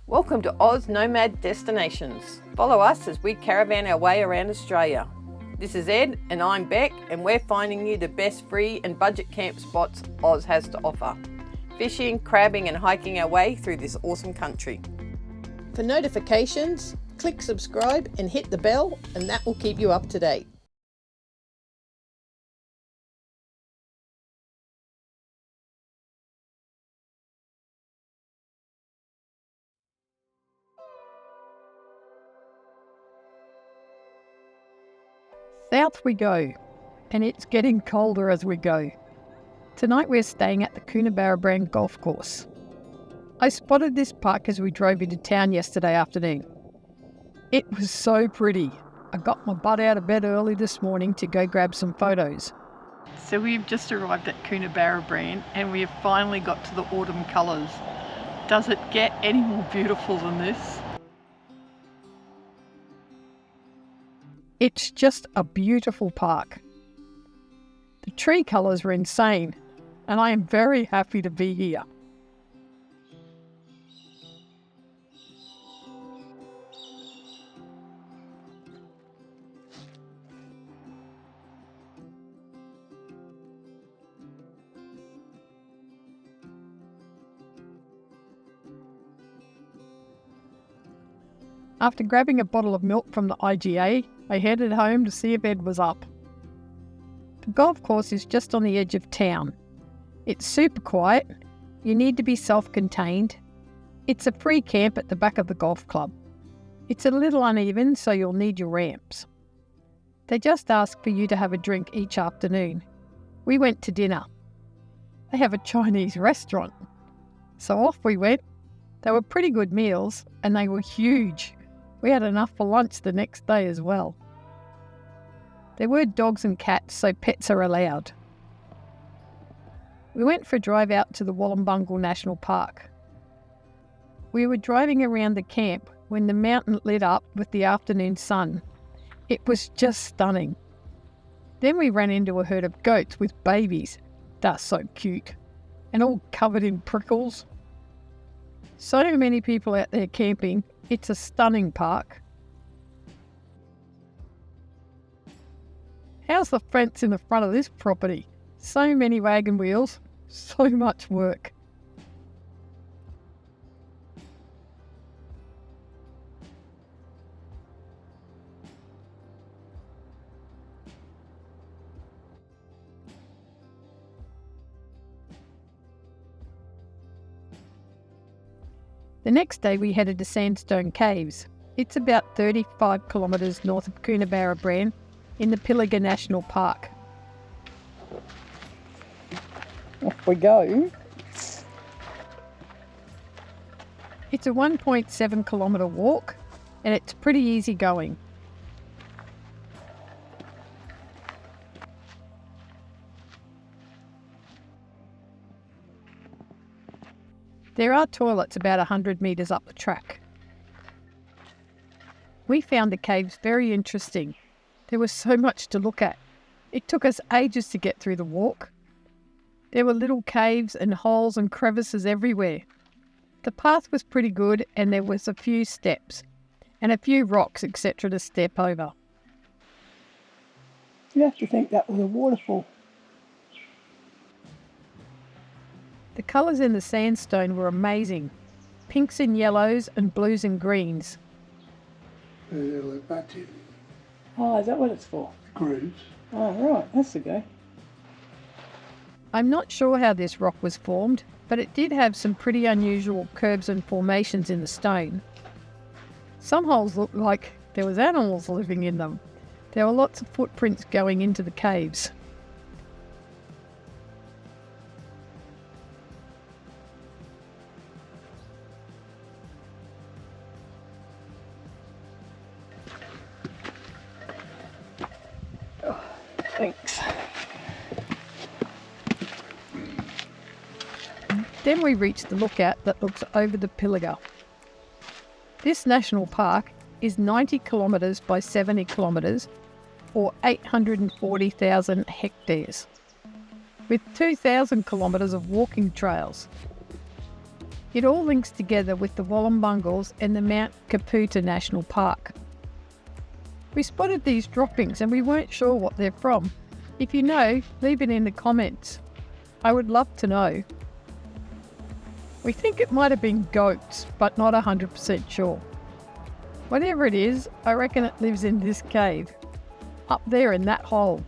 Welcome to Oz Nomad Destinations. Follow us as we caravan our way around Australia. This is Ed and I'm Bec, and we're finding you the best free and budget camp spots Oz has to offer. Fishing, crabbing and hiking our way through this awesome country. For notifications, click subscribe and hit the bell, and that will keep you up to date. South we go, and it's getting colder as we go. Tonight we're staying at the Coonabarabran golf course. I spotted this park as we drove into town yesterday afternoon. It was so pretty. I got my butt out of bed early this morning to go grab some photos. So we've just arrived at Coonabarabran and we have finally got to the autumn colours. Does it get any more beautiful than this? It's just a beautiful park. The tree colours were insane, and I am very happy to be here. After grabbing a bottle of milk from the IGA, I headed home to see if Ed was up. The golf course is just on the edge of town. It's super quiet. You need to be self-contained. It's a free camp at the back of the golf club. It's a little uneven, so you'll need your ramps. They just ask for you to have a drink each afternoon. We went to dinner. They have a Chinese restaurant. So off we went. They were pretty good meals, and they were huge. We had enough for lunch the next day as well. There were dogs and cats, so pets are allowed. We went for a drive out to the Warrumbungle National Park. We were driving around the camp when the mountain lit up with the afternoon sun. It was just stunning. Then we ran into a herd of goats with babies. They're so cute, and all covered in prickles. So many people out there camping. It's a stunning park. How's the fence in the front of this property? So many wagon wheels, so much work. The next day we headed to Sandstone Caves. It's about 35 kilometres north of Coonabarabran in the Pilliga National Park. Off we go. It's a 1.7 kilometre walk and it's pretty easy going. There are toilets about 100 metres up the track. We found the caves very interesting. There was so much to look at. It took us ages to get through the walk. There were little caves and holes and crevices everywhere. The path was pretty good and there was a few steps and a few rocks, etc. to step over. You have to think that was a waterfall. The colours in the sandstone were amazing. Pinks and yellows and blues and greens. Oh, is that what it's for? Grooves. Oh, right, that's the go. I'm not sure how this rock was formed, but it did have some pretty unusual curves and formations in the stone. Some holes looked like there was animals living in them. There were lots of footprints going into the caves. Thanks. Then we reached the lookout that looks over the Pilliga. This national park is 90 kilometres by 70 kilometres, or 840,000 hectares, with 2,000 kilometres of walking trails. It all links together with the Warrumbungles and the Mount Pilliga National Park. We spotted these droppings and we weren't sure what they're from. If you know, leave it in the comments. I would love to know. We think it might have been goats, but not 100% sure. Whatever it is, I reckon it lives in this cave, up there in that hole.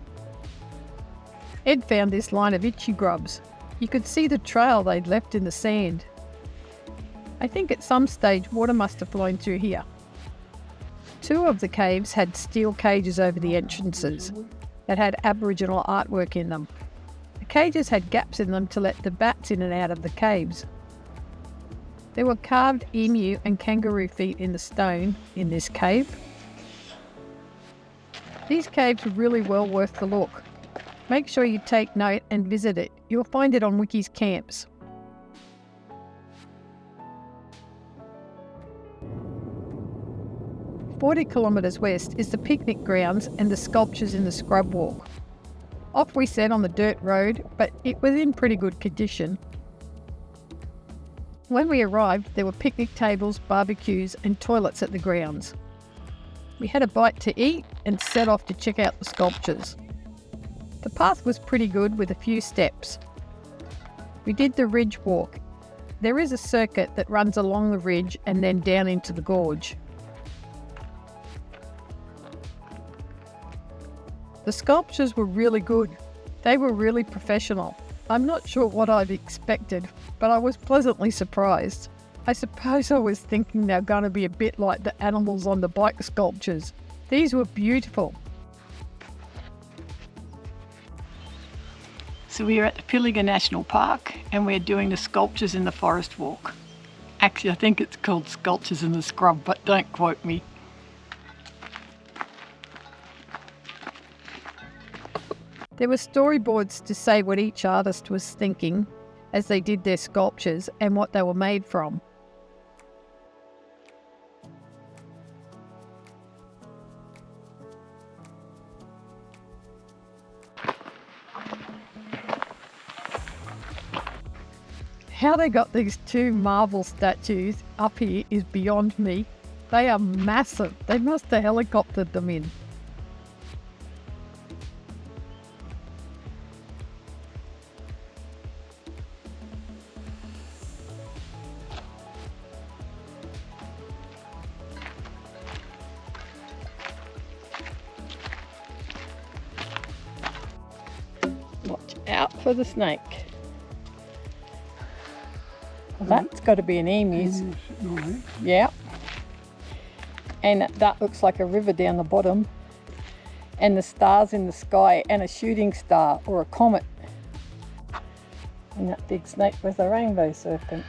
Ed found this line of itchy grubs. You could see the trail they'd left in the sand. I think at some stage water must have flown through here. 2 of the caves had steel cages over the entrances that had Aboriginal artwork in them. The cages had gaps in them to let the bats in and out of the caves. There were carved emu and kangaroo feet in the stone in this cave. These caves are really well worth the look. Make sure you take note and visit it. You'll find it on Wiki's Camps. "40 kilometres west is the picnic grounds and the sculptures in the scrub walk. Off we set on the dirt road, but it was in pretty good condition. When we arrived, there were picnic tables, barbecues and toilets at the grounds. We had a bite to eat and set off to check out the sculptures. The path was pretty good with a few steps. We did the ridge walk. There is a circuit that runs along the ridge and then down into the gorge. The sculptures were really good. They were really professional. I'm not sure what I'd expected, but I was pleasantly surprised. I suppose I was thinking they're going to be a bit like the animals on the bike sculptures. These were beautiful." So we are at the Pilliga National Park and we're doing the sculptures in the forest walk. Actually, I think it's called Sculptures in the Scrub, but don't quote me. There were storyboards to say what each artist was thinking as they did their sculptures and what they were made from. How they got these 2 marble statues up here is beyond me. They are massive. They must have helicoptered them in. Watch out for the snake. That's got to be an emu's. Yeah. And that looks like a river down the bottom. And the stars in the sky and a shooting star or a comet. And that big snake with a rainbow serpent.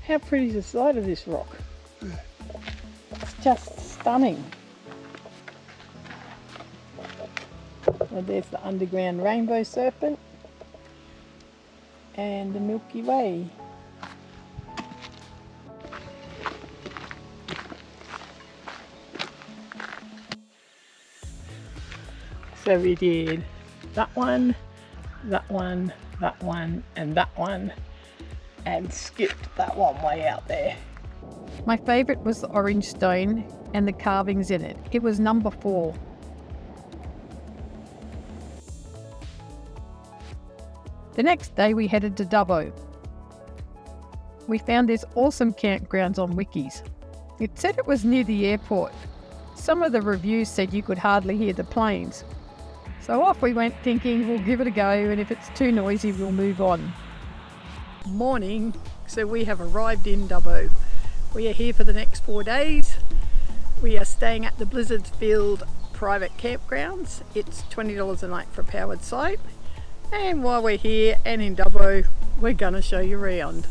How pretty is the side of this rock? It's just stunning. And there's the underground rainbow serpent and the Milky Way. So we did that one, that one, that one and that one, and skipped that one way out there. My favourite was the orange stone and the carvings in it. It was number 4. The next day we headed to Dubbo. We found this awesome campgrounds on Wikis. It said it was near the airport. Some of the reviews said you could hardly hear the planes. So off we went thinking we'll give it a go, and if it's too noisy we'll move on. Morning, so we have arrived in Dubbo. We are here for the next 4 days. We are staying at the Blizzardfield private campgrounds. It's $20 a night for a powered site. And while we're here and in Dubbo, we're going to show you around.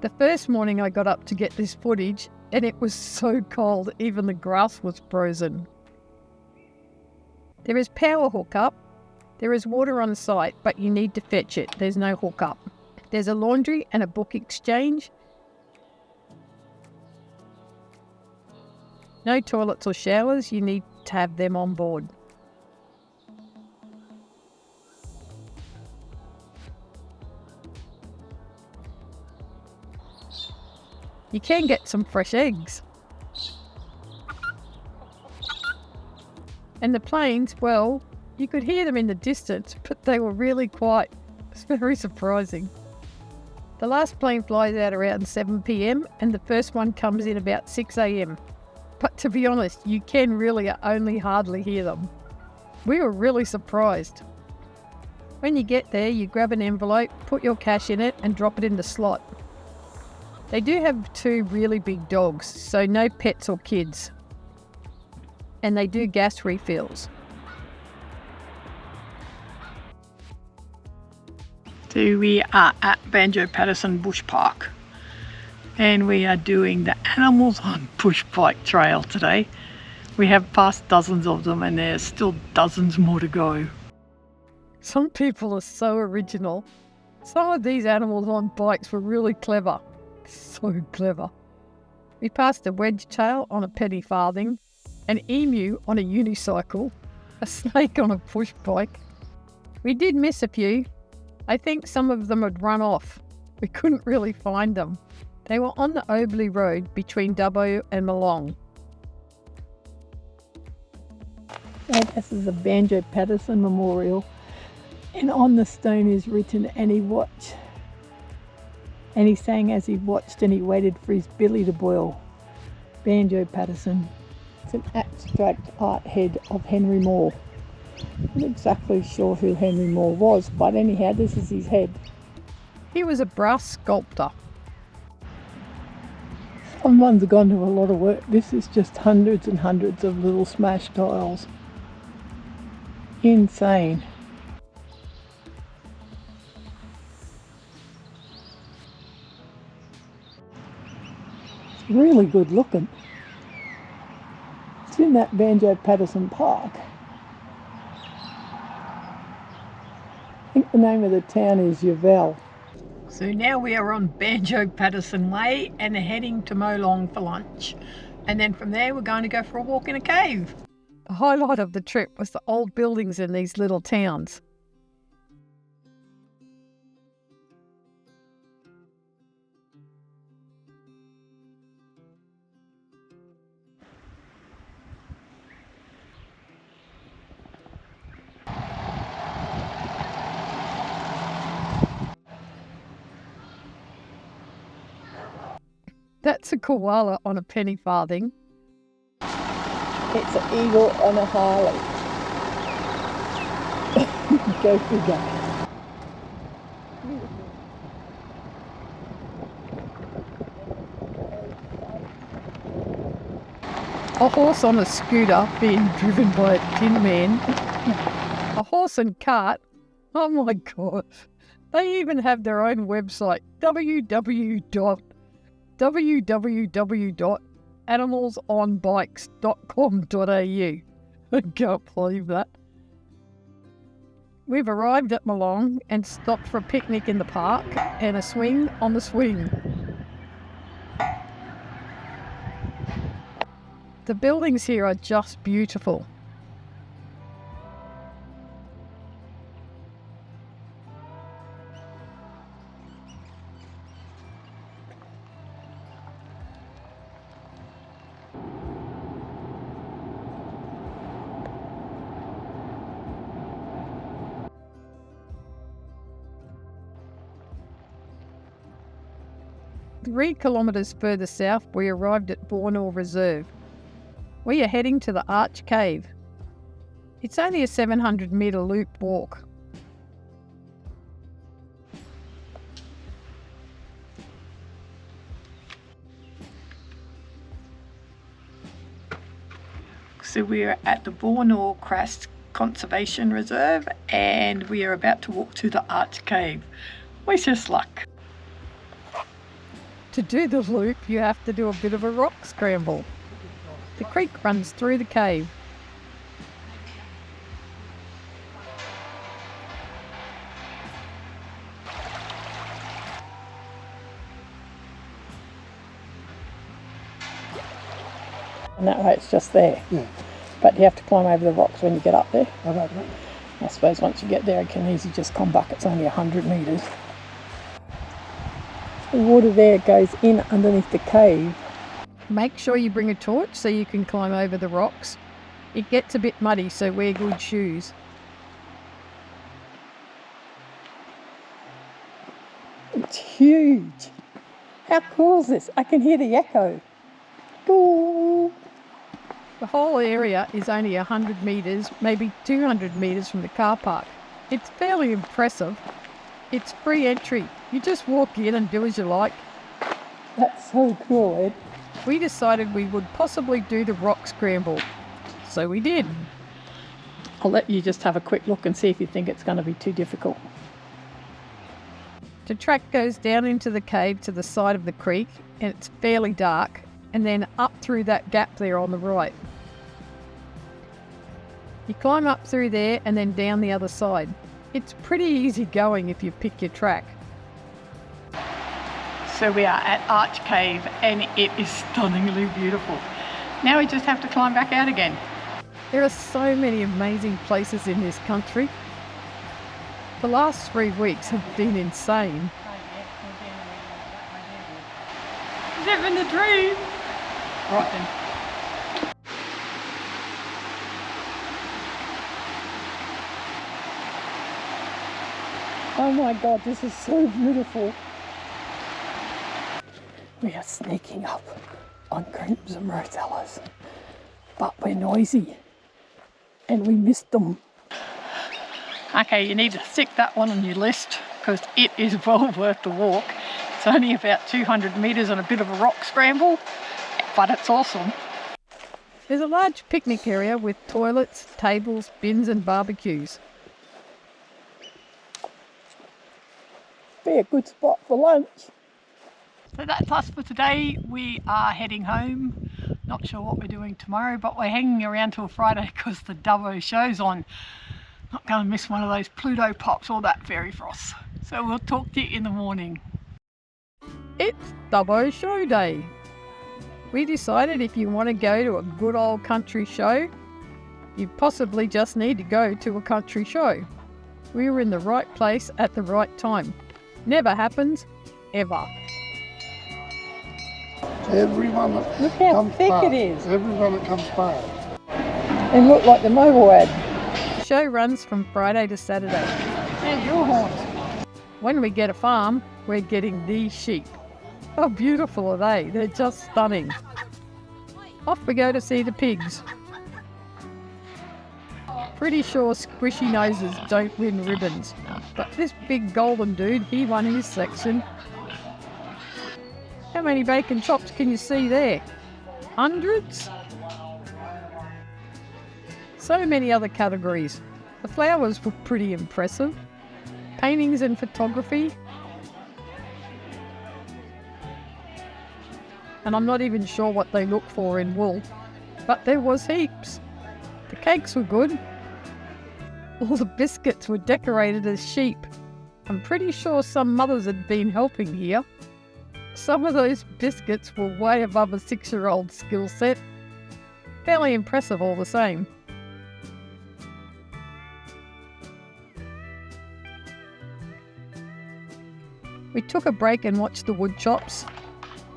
The first morning I got up to get this footage and it was so cold, even the grass was frozen. There is power hookup. There is water on site, but you need to fetch it. There's no hookup. There's a laundry and a book exchange. No toilets or showers. You need to have them on board. You can get some fresh eggs. And the planes, well, you could hear them in the distance, but they were really quiet. It's very surprising. The last plane flies out around 7 p.m. and the first one comes in about 6 a.m. But to be honest, you can really only hardly hear them. We were really surprised. When you get there, you grab an envelope, put your cash in it and drop it in the slot. They do have 2 really big dogs, so no pets or kids. And they do gas refills. So we are at Banjo Patterson Bush Park and we are doing the Animals on Bush Bike Trail today. We have passed dozens of them and there's still dozens more to go. Some people are so original. Some of these animals on bikes were really clever. So clever. We passed a wedgetail on a penny farthing, an emu on a unicycle, a snake on a push bike. We did miss a few. I think some of them had run off. We couldn't really find them. They were on the Oberley Road between Dubbo and Milong. And this is a Banjo Patterson memorial, and on the stone is written, and he sang as he watched and he waited for his billy to boil. Banjo Patterson. It's an abstract art head of Henry Moore. I'm not exactly sure who Henry Moore was, but anyhow, this is his head. He was a brass sculptor. Someone's gone to a lot of work. This is just hundreds and hundreds of little smashed tiles. Insane. It's really good looking. It's in that Banjo Patterson Park. I think the name of the town is Newell. So now we are on Banjo Patterson Way and heading to Milong for lunch. And then from there we're going to go for a walk in a cave. The highlight of the trip was the old buildings in these little towns. That's a koala on a penny farthing. It's an eagle on a Harley. Go figure. A horse on a scooter being driven by a tin man. A horse and cart. Oh my god. They even have their own website, www.animalsonbikes.com.au. I can't believe that. We've arrived at Milong and stopped for a picnic in the park and a swing on the swing. The buildings here are just beautiful. Three kilometres further south, we arrived at Bourne Reserve. We are heading to the Arch Cave. It's only a 700 metre loop walk. So we are at the Borenore Karst Conservation Reserve and we are about to walk to the Arch Cave. Wish us luck. To do the loop, you have to do a bit of a rock scramble. The creek runs through the cave. And that way it's just there. Yeah. but you have to climb over the rocks when you get up there. I suppose once you get there, it can easily just come back. It's only 100 metres. The water there goes in underneath the cave. Make sure you bring a torch so you can climb over the rocks. It gets a bit muddy, so wear good shoes. It's huge. How cool is this? I can hear the echo. Cool. The whole area is only 100 metres, maybe 200 metres from the car park. It's fairly impressive. It's free entry. You just walk in and do as you like. That's so cool, Ed. We decided we would possibly do the rock scramble. So we did. I'll let you just have a quick look and see if you think it's going to be too difficult. The track goes down into the cave to the side of the creek, and it's fairly dark, and then up through that gap there on the right. You climb up through there and then down the other side. It's pretty easy going if you pick your track. So we are at Arch Cave and it is stunningly beautiful. Now we just have to climb back out again. There are so many amazing places in this country. The last 3 weeks have been insane. Living the dream. Right then. Oh my God, this is so beautiful. We are sneaking up on crimson rosellas, but we're noisy and we missed them. Okay, you need to stick that one on your list because it is well worth the walk. It's only about 200 metres on a bit of a rock scramble, but it's awesome. There's a large picnic area with toilets, tables, bins and barbecues. Be a good spot for lunch. So that's us for today. We are heading home. Not sure what we're doing tomorrow, but we're hanging around till Friday because the Dubbo show's on. Not going to miss one of those Pluto pops or that fairy frost. So we'll talk to you in the morning. It's Dubbo show day. We decided if you want to go to a good old country show, you possibly just need to go to a country show. We were in the right place at the right time. Never happens, ever. Everyone that Look how comes thick past, it is. everyone that comes past. And look like the mobile ad. The show runs from Friday to Saturday. There's your horns. When we get a farm, we're getting these sheep. How beautiful are they? They're just stunning. Off we go to see the pigs. Pretty sure squishy noses don't win ribbons, but this big golden dude, he won his section. How many bacon chops can you see there? Hundreds? So many other categories. The flowers were pretty impressive. Paintings and photography. And I'm not even sure what they look for in wool, but there was heaps. The cakes were good. All the biscuits were decorated as sheep. I'm pretty sure some mothers had been helping here. Some of those biscuits were way above a 6-year-old skill set. Fairly impressive all the same. We took a break and watched the wood chops.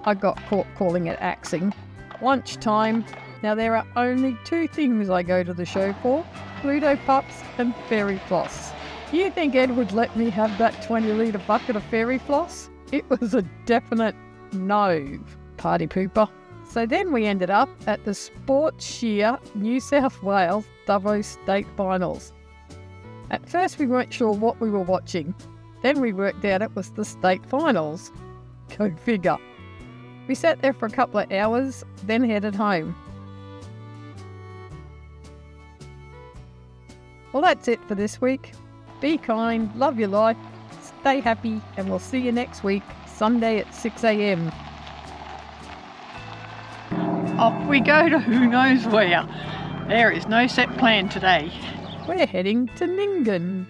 I got caught calling it axing. Lunchtime. Now there are only 2 things I go to the show for: Pluto pups and fairy floss. You think Ed would let me have that 20-litre bucket of fairy floss? It was a definite no, party pooper. So then we ended up at the Sports Shear New South Wales Dubbo State Finals. At first we weren't sure what we were watching. Then we worked out it was the state finals. Go figure. We sat there for a couple of hours, then headed home. Well, that's it for this week. Be kind, love your life, stay happy, and we'll see you next week, Sunday at 6 a.m. Off we go to who knows where. There is no set plan today. We're heading to Nyngan.